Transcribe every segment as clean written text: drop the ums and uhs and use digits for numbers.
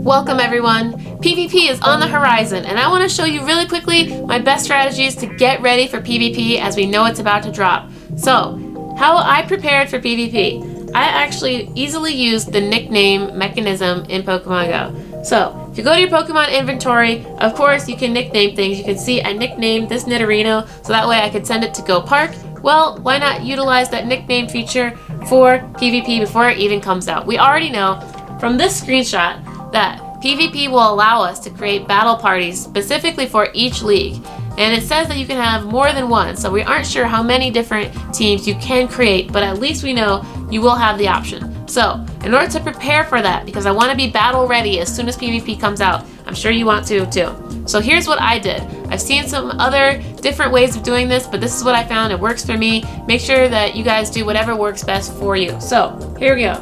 Welcome everyone! PvP is on the horizon and I want to show you really quickly my best strategies to get ready for PvP as we know it's about to drop. So, how I prepared for PvP. I actually easily used the nickname mechanism in Pokemon Go. So, if you go to your Pokemon inventory, of course you can nickname things. You can see I nicknamed this Nidorino so that way I could send it to Go Park. Well, why not utilize that nickname feature for PvP before it even comes out? We already know from this screenshot that PvP will allow us to create battle parties specifically for each league. And it says that you can have more than one, so we aren't sure how many different teams you can create, but at least we know you will have the option. So, in order to prepare for that, because I want to be battle ready as soon as PvP comes out, I'm sure you want to too. So here's what I did. I've seen some other different ways of doing this, but this is what I found. It works for me. Make sure that you guys do whatever works best for you. So, here we go.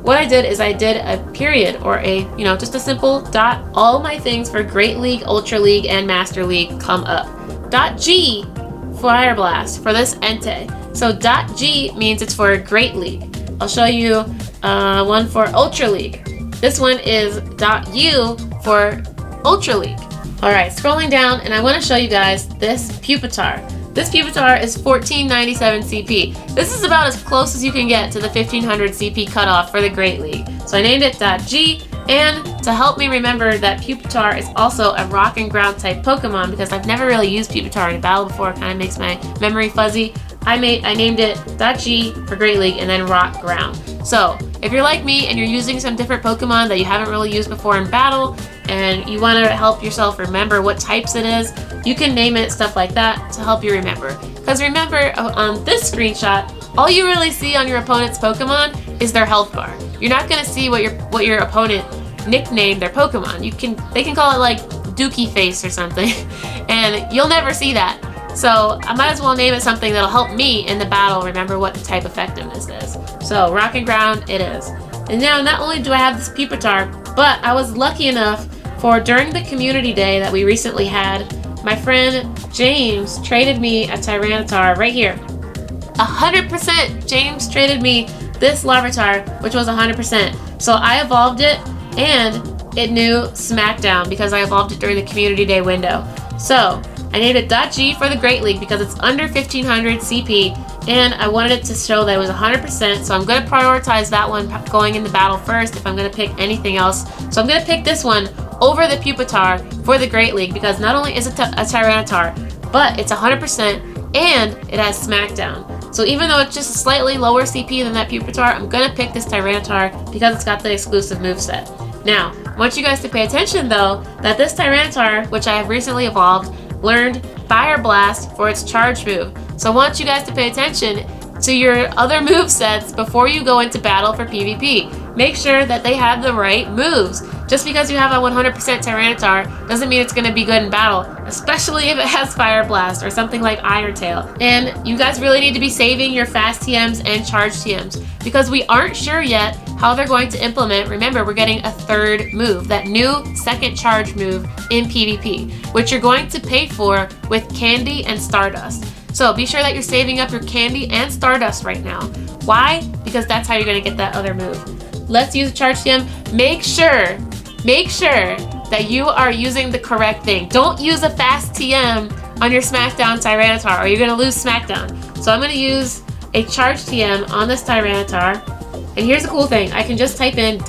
What I did is I did a period or a, just a simple dot. All my things for Great League, Ultra League, and Master League come up. .G Fire Blast for this Entei. So .G means it's for a Great League. I'll show you one for Ultra League. This one is .U for Ultra League. Alright, scrolling down, and I want to show you guys this Pupitar. This Pupitar is 1497 CP. This is about as close as you can get to the 1500 CP cutoff for the Great League. So I named it .G, and to help me remember that Pupitar is also a rock and ground type Pokemon, because I've never really used Pupitar in a battle before, it kind of makes my memory fuzzy. I named it .G for Great League and then rock ground. So if you're like me and you're using some different Pokemon that you haven't really used before in battle, and you want to help yourself remember what types it is, you can name it stuff like that to help you remember. Because remember, on this screenshot, all you really see on your opponent's Pokemon is their health bar. You're not going to see what your opponent nicknamed their Pokemon. They can call it like Dookie Face or something, and you'll never see that. So I might as well name it something that'll help me in the battle remember what the type effectiveness is. So rock and ground it is. And now not only do I have this Pupitar, but I was lucky enough for during the community day that we recently had, my friend James traded me a Tyranitar right here. 100% James traded me this Larvitar, which was 100%. So I evolved it, and it knew Smackdown because I evolved it during the community day window. So I named it .G for the Great League because it's under 1500 CP, and I wanted it to show that it was 100%, so I'm going to prioritize that one going into battle first if I'm going to pick anything else. So I'm going to pick this one over the Pupitar for the Great League because not only is it a Tyranitar, but it's 100% and it has Smackdown. So even though it's just a slightly lower CP than that Pupitar, I'm going to pick this Tyranitar because it's got the exclusive moveset. Now, I want you guys to pay attention though that this Tyranitar, which I have recently evolved, learned Fire Blast for its charge move. So I want you guys to pay attention to your other movesets before you go into battle for PvP. Make sure that they have the right moves. Just because you have a 100% Tyranitar doesn't mean it's going to be good in battle, especially if it has Fire Blast or something like Iron Tail. And you guys really need to be saving your fast TMs and charge TMs because we aren't sure yet how they're going to implement. Remember, we're getting a third move, that new second charge move in PvP, which you're going to pay for with Candy and Stardust. So be sure that you're saving up your Candy and Stardust right now. Why? Because that's how you're going to get that other move. Let's use a charge TM. Make sure that you are using the correct thing. Don't use a fast TM on your Smackdown Tyranitar or you're going to lose Smackdown. So I'm going to use a charge TM on this Tyranitar. And here's the cool thing. I can just type in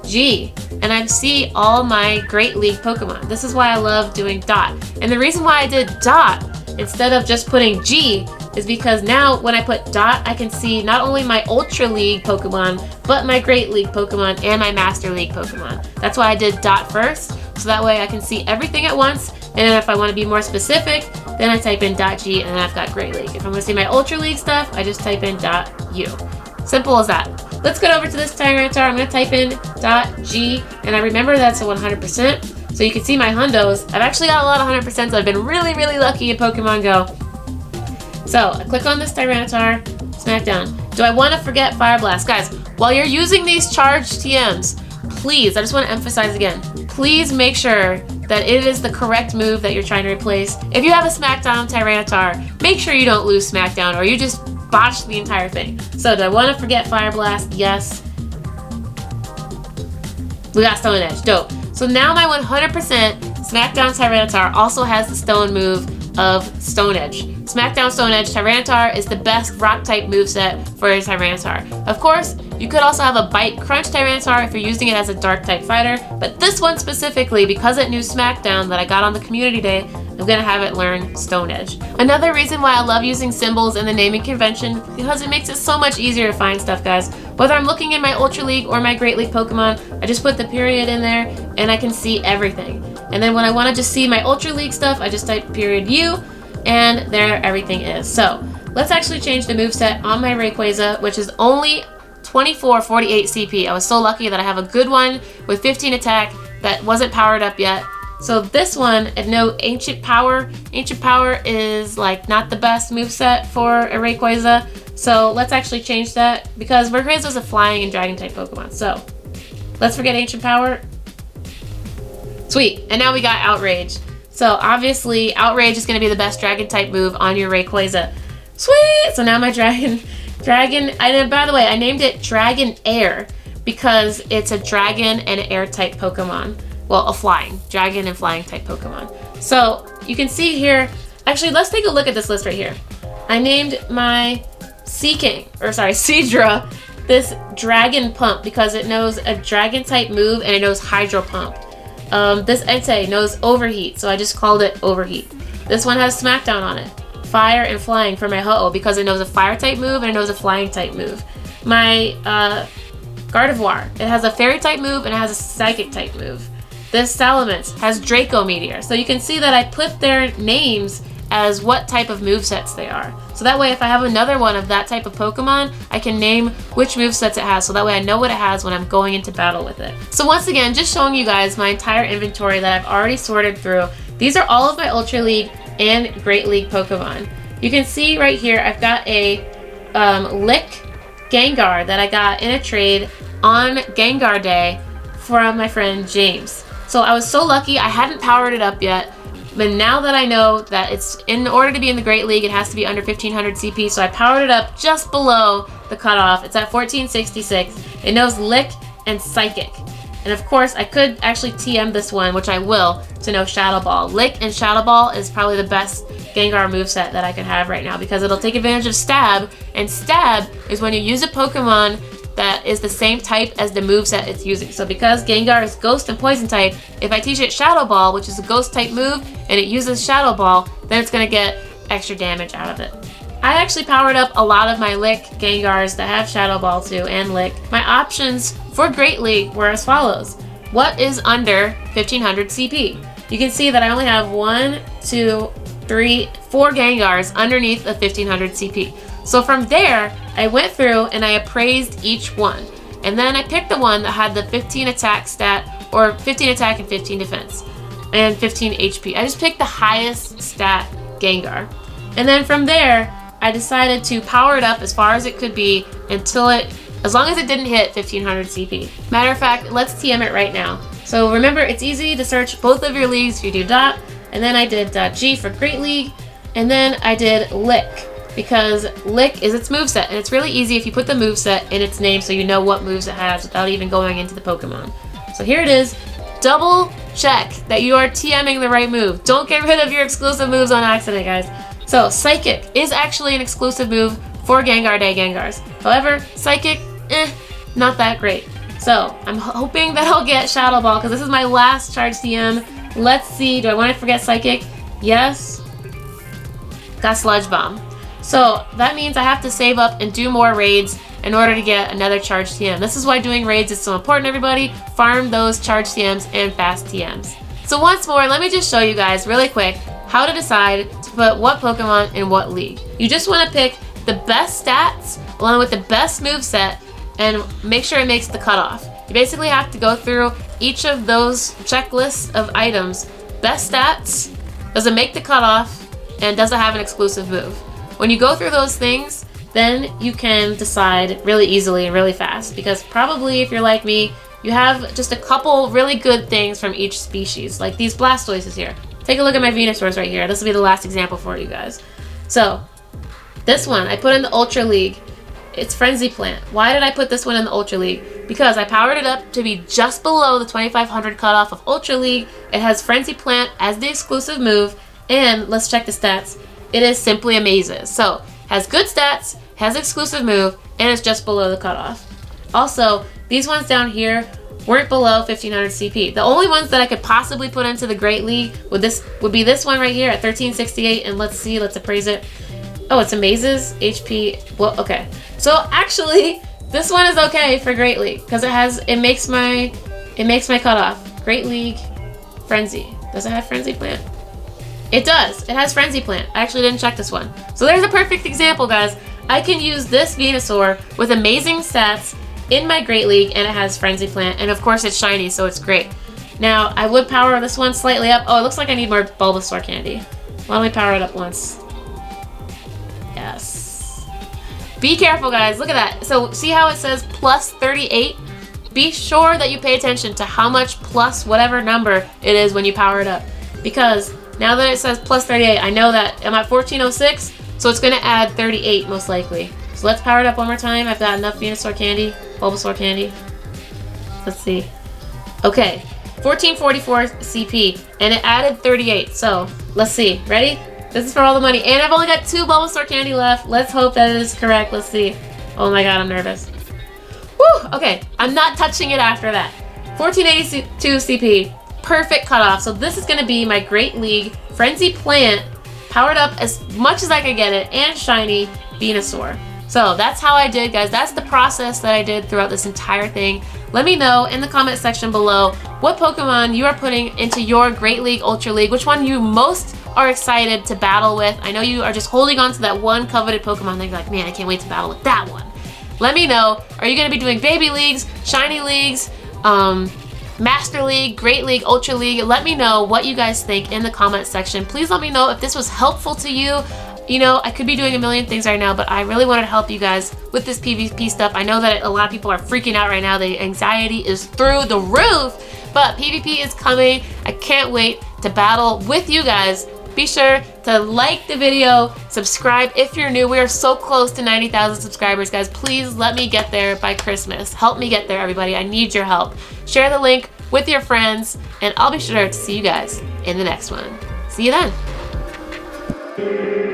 .G and I see all my Great League Pokemon. This is why I love doing dot. And the reason why I did dot instead of just putting G is because now when I put dot, I can see not only my Ultra League Pokemon, but my Great League Pokemon and my Master League Pokemon. That's why I did dot first, so that way I can see everything at once, and then if I want to be more specific, then I type in .G and then I've got Great League. If I'm going to see my Ultra League stuff, I just type in .U. Simple as that. Let's get over to this Tyranitar. I'm going to type in .G, and I remember that's a 100%, so you can see my hundos. I've actually got a lot of 100%, so I've been really, really lucky in Pokemon Go. So I click on this Tyranitar, Smackdown. Do I want to forget Fire Blast? Guys, while you're using these charged TMs, please, I just want to emphasize again, please make sure that it is the correct move that you're trying to replace. If you have a Smackdown Tyranitar, make sure you don't lose Smackdown or you just botch the entire thing. So do I want to forget Fire Blast? Yes. We got Stone Edge, dope. So now my 100% Smackdown Tyranitar also has the stone move of Stone Edge. Smackdown Stone Edge Tyranitar is the best rock type moveset for a Tyranitar. Of course, you could also have a Bite Crunch Tyranitar if you're using it as a dark type fighter, but this one specifically, because it knew Smackdown that I got on the community day, I'm gonna have it learn Stone Edge. Another reason why I love using symbols in the naming convention, because it makes it so much easier to find stuff, guys. Whether I'm looking in my Ultra League or my Great League Pokemon, I just put the period in there and I can see everything. And then when I wanna just see my Ultra League stuff, I just type period U, and there everything is. So let's actually change the moveset on my Rayquaza, which is only 2448 CP. I was so lucky that I have a good one with 15 attack that wasn't powered up yet. So this one, at no Ancient Power. Ancient Power is like not the best moveset for a Rayquaza. So let's actually change that because Rayquaza is a flying and dragon type Pokemon. So let's forget Ancient Power. Sweet, and now we got Outrage. So obviously Outrage is gonna be the best dragon type move on your Rayquaza. Sweet, so now my dragon, and by the way, I named it Dragon Air because it's a dragon and an air type Pokemon. Well, a flying, dragon and flying type Pokemon. So you can see here, actually let's take a look at this list right here. I named my Seadra, this Dragon Pump because it knows a dragon type move and it knows Hydro Pump. This Entei knows Overheat, so I just called it Overheat. This one has Smackdown on it. Fire and Flying for my Ho-Oh because it knows a fire type move and it knows a flying type move. My Gardevoir, it has a fairy type move and it has a psychic type move. This Salamence has Draco Meteor. So you can see that I put their names as what type of movesets they are. So that way if I have another one of that type of Pokemon, I can name which movesets it has. So that way I know what it has when I'm going into battle with it. So once again, just showing you guys my entire inventory that I've already sorted through. These are all of my Ultra League and Great League Pokemon. You can see right here, I've got a Lick Gengar that I got in a trade on Gengar Day from my friend James. So I was so lucky, I hadn't powered it up yet, but now that I know that it's in order to be in the Great League, it has to be under 1500 CP, so I powered it up just below the cutoff. It's at 1466. It knows Lick and Psychic. And of course, I could actually TM this one, which I will, to know Shadow Ball. Lick and Shadow Ball is probably the best Gengar moveset that I can have right now because it'll take advantage of Stab, and Stab is when you use a Pokemon that is the same type as the moveset it's using. So because Gengar is Ghost and Poison type, if I teach it Shadow Ball, which is a Ghost type move, and it uses Shadow Ball, then it's gonna get extra damage out of it. I actually powered up a lot of my Lick Gengars that have Shadow Ball too, and Lick. My options for Great League were as follows. What is under 1500 CP? You can see that I only have 1, 2, 3, 4 Gengars underneath the 1500 CP. So from there, I went through and I appraised each one. And then I picked the one that had the 15 attack stat, or 15 attack and 15 defense, and 15 HP. I just picked the highest stat Gengar. And then from there, I decided to power it up as far as it could be until as long as it didn't hit 1500 CP. Matter of fact, let's TM it right now. So remember, it's easy to search both of your leagues if you do dot, and then I did .G for Great League, and then I did Lick, because Lick is its moveset, and it's really easy if you put the moveset in its name so you know what moves it has without even going into the Pokemon. So here it is. Double check that you are TMing the right move. Don't get rid of your exclusive moves on accident, guys. So Psychic is actually an exclusive move for Gengar Day Gengars. However, Psychic, not that great. So I'm hoping that I'll get Shadow Ball because this is my last charge TM. Let's see, do I want to forget Psychic? Yes. Got Sludge Bomb. So that means I have to save up and do more raids in order to get another charge TM. This is why doing raids is so important, everybody. Farm those charge TMs and fast TMs. So once more, let me just show you guys really quick how to decide to put what Pokemon in what league. You just want to pick the best stats along with the best moveset and make sure it makes the cutoff. You basically have to go through each of those checklists of items. Best stats, does it make the cutoff, and does it have an exclusive move? When you go through those things, then you can decide really easily and really fast, because probably if you're like me, you have just a couple really good things from each species, like these Blastoises here. Take a look at my Venusaurs right here. This will be the last example for you guys. So, this one I put in the Ultra League. It's Frenzy Plant. Why did I put this one in the Ultra League? because I powered it up to be just below the 2500 cutoff of Ultra League. It has Frenzy Plant as the exclusive move, and let's check the stats. It is simply amazing. So, has good stats, has exclusive move, and it's just below the cutoff. Also, these ones down here weren't below 1500 CP. The only ones that I could possibly put into the Great League would be this one right here at 1368, and let's appraise it. Oh, it's Amazes, HP, well, okay. So actually, this one is okay for Great League, because it makes my cutoff. Great League, Frenzy. Does it have Frenzy Plant? It does. It has Frenzy Plant. I actually didn't check this one. So there's a perfect example, guys. I can use this Venusaur with amazing stats in my Great League, and it has Frenzy Plant, and of course it's shiny, so it's great. Now, I would power this one slightly up. Oh, it looks like I need more Bulbasaur candy. Why don't we power it up once? Yes. Be careful, guys. Look at that. So, see how it says plus 38? Be sure that you pay attention to how much plus whatever number it is when you power it up. Because now that it says plus 38, I know that I'm at 1406, so it's going to add 38 most likely. So let's power it up one more time. I've got enough Venusaur candy, Bulbasaur candy. Let's see. Okay, 1444 CP, and it added 38. So let's see. Ready? This is for all the money, and I've only got 2 Bulbasaur candy left. Let's hope that it is correct. Let's see. Oh my god, I'm nervous. Woo! Okay, I'm not touching it after that. 1482 CP, perfect cutoff. So this is going to be my Great League Frenzy Plant, powered up as much as I could get it, and shiny Venusaur. So that's how I did, guys. That's the process that I did throughout this entire thing. Let me know in the comment section below what Pokemon you are putting into your Great League, Ultra League, which one you most are excited to battle with. I know you are just holding on to that one coveted Pokemon that you're like, man, I can't wait to battle with that one. Let me know. Are you going to be doing Baby Leagues, Shiny Leagues, Master League, Great League, Ultra League? Let me know what you guys think in the comment section. Please let me know if this was helpful to you. You know, I could be doing a million things right now, but I really wanted to help you guys with this PvP stuff. I know that a lot of people are freaking out right now. The anxiety is through the roof, but PvP is coming. I can't wait to battle with you guys. Be sure to like the video, subscribe if you're new. We are so close to 90,000 subscribers, guys. Please let me get there by Christmas. Help me get there, everybody. I need your help. Share the link with your friends, and I'll be sure to see you guys in the next one. See you then.